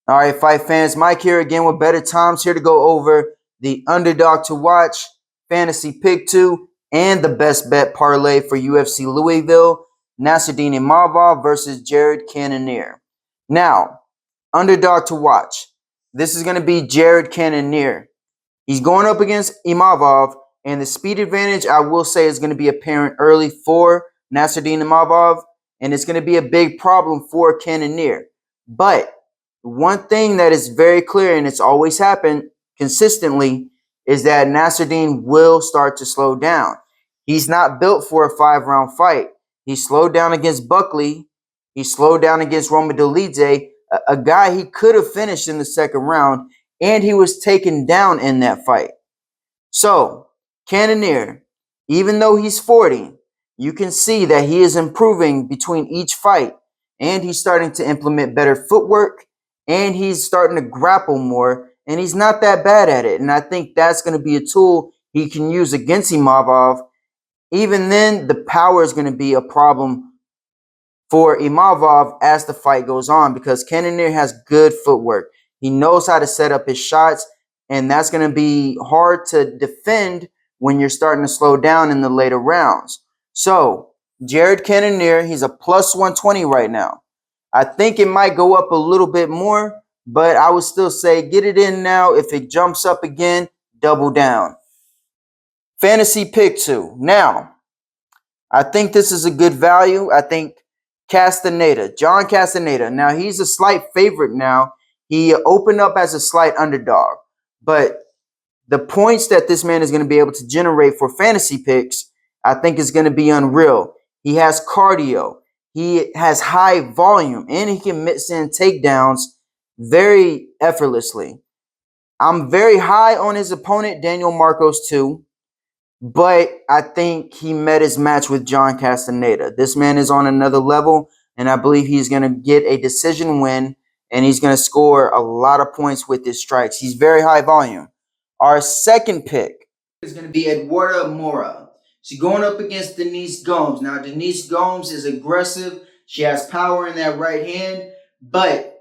All right, fight fans, Mike here again with Better Times, here to go over the underdog to watch, fantasy pick 2, and the best bet parlay for UFC Louisville, Nasruddin Imavov versus Jared Cannonier. Now, underdog to watch. This is going to be Jared Cannonier. He's going up against Imavov, and the speed advantage, I will say, is going to be apparent early for Nasruddin Imavov, and it's going to be a big problem for Cannonier. But one thing that is very clear, and it's always happened consistently, is that Nasruddin will start to slow down. He's not built for a 5-round fight. He slowed down against Buckley. He slowed down against Roma Dolidze, a guy he could have finished in the second round, and he was taken down in that fight. So, Cannonier, even though he's 40, you can see that he is improving between each fight, and he's starting to implement better footwork, and he's starting to grapple more, and he's not that bad at it. And I think that's going to be a tool he can use against Imavov. Even then, the power is going to be a problem for Imavov as the fight goes on, because Cannonier has good footwork. He knows how to set up his shots, and that's going to be hard to defend when you're starting to slow down in the later rounds. So, Jared Cannonier, he's a plus 120 right now. I think it might go up a little bit more, but I would still say get it in now. If it jumps up again, double down. Fantasy pick 2. Now, I think this is a good value. I think John Castaneda. Now, he's a slight favorite now. He opened up as a slight underdog. But the points that this man is going to be able to generate for fantasy picks, I think is going to be unreal. He has cardio. He has high volume, and he can mix in takedowns very effortlessly. I'm very high on his opponent, Daniel Marcos, too. But I think he met his match with John Castaneda. This man is on another level, and I believe he's going to get a decision win, and he's going to score a lot of points with his strikes. He's very high volume. Our second pick is going to be Eduarda Moura. She's going up against Denise Gomes. Now, Denise Gomes is aggressive. She has power in that right hand, but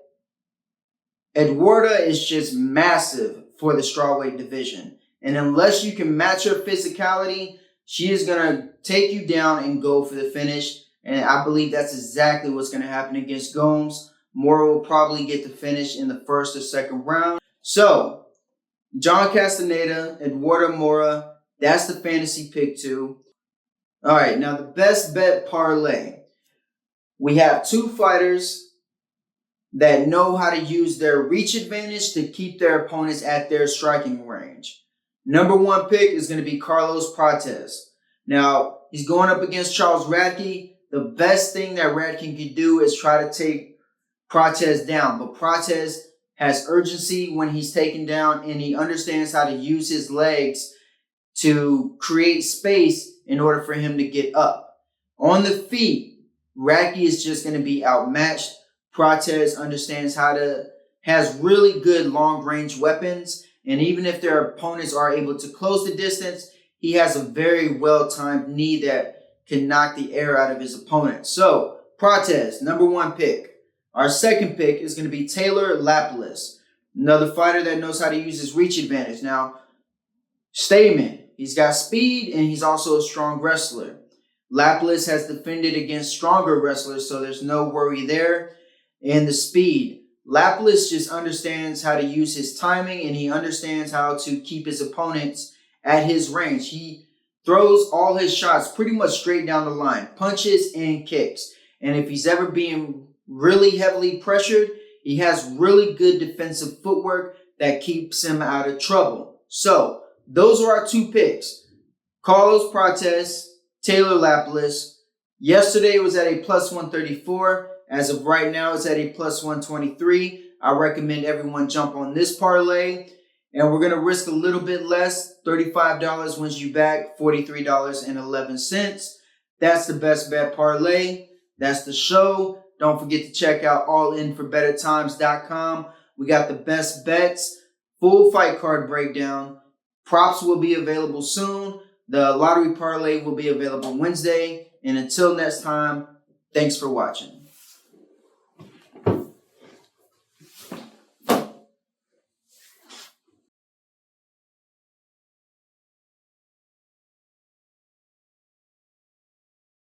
Eduarda is just massive for the strawweight division. And unless you can match her physicality, she is going to take you down and go for the finish. And I believe that's exactly what's going to happen against Gomes. Moura will probably get the finish in the first or second round. So, John Castaneda, Eduarda Moura, that's the fantasy pick 2. All right, now the best bet parlay. We have two fighters that know how to use their reach advantage to keep their opponents at their striking range. Number 1 pick is going to be Carlos Prates. Now, he's going up against Charles Radke. The best thing that Radke can do is try to take Prates down. But Prates has urgency when he's taken down, and he understands how to use his legs to create space in order for him to get up. On the feet, Radke is just going to be outmatched. Prates understands has really good long-range weapons, and even if their opponents are able to close the distance, he has a very well-timed knee that can knock the air out of his opponent. So, Prates, number 1 pick. Our second pick is going to be Taylor Lapilus, another fighter that knows how to use his reach advantage. Now, Stamen, he's got speed, and he's also a strong wrestler. Lapilus has defended against stronger wrestlers, so there's no worry there. And the speed. Lapilus just understands how to use his timing, and he understands how to keep his opponents at his range. He throws all his shots pretty much straight down the line, punches and kicks. And if he's ever being really heavily pressured, he has really good defensive footwork that keeps him out of trouble. So, those are our 2 picks. Carlos Prates, Taylor Lapilus. Yesterday it was at a plus 134. As of right now, it's at a plus 123. I recommend everyone jump on this parlay. And we're going to risk a little bit less. $35 wins you back $43.11. That's the best bet parlay. That's the show. Don't forget to check out allinforbettertimes.com. We got the best bets, full fight card breakdown. Props will be available soon. The lottery parlay will be available Wednesday. And until next time, thanks for watching.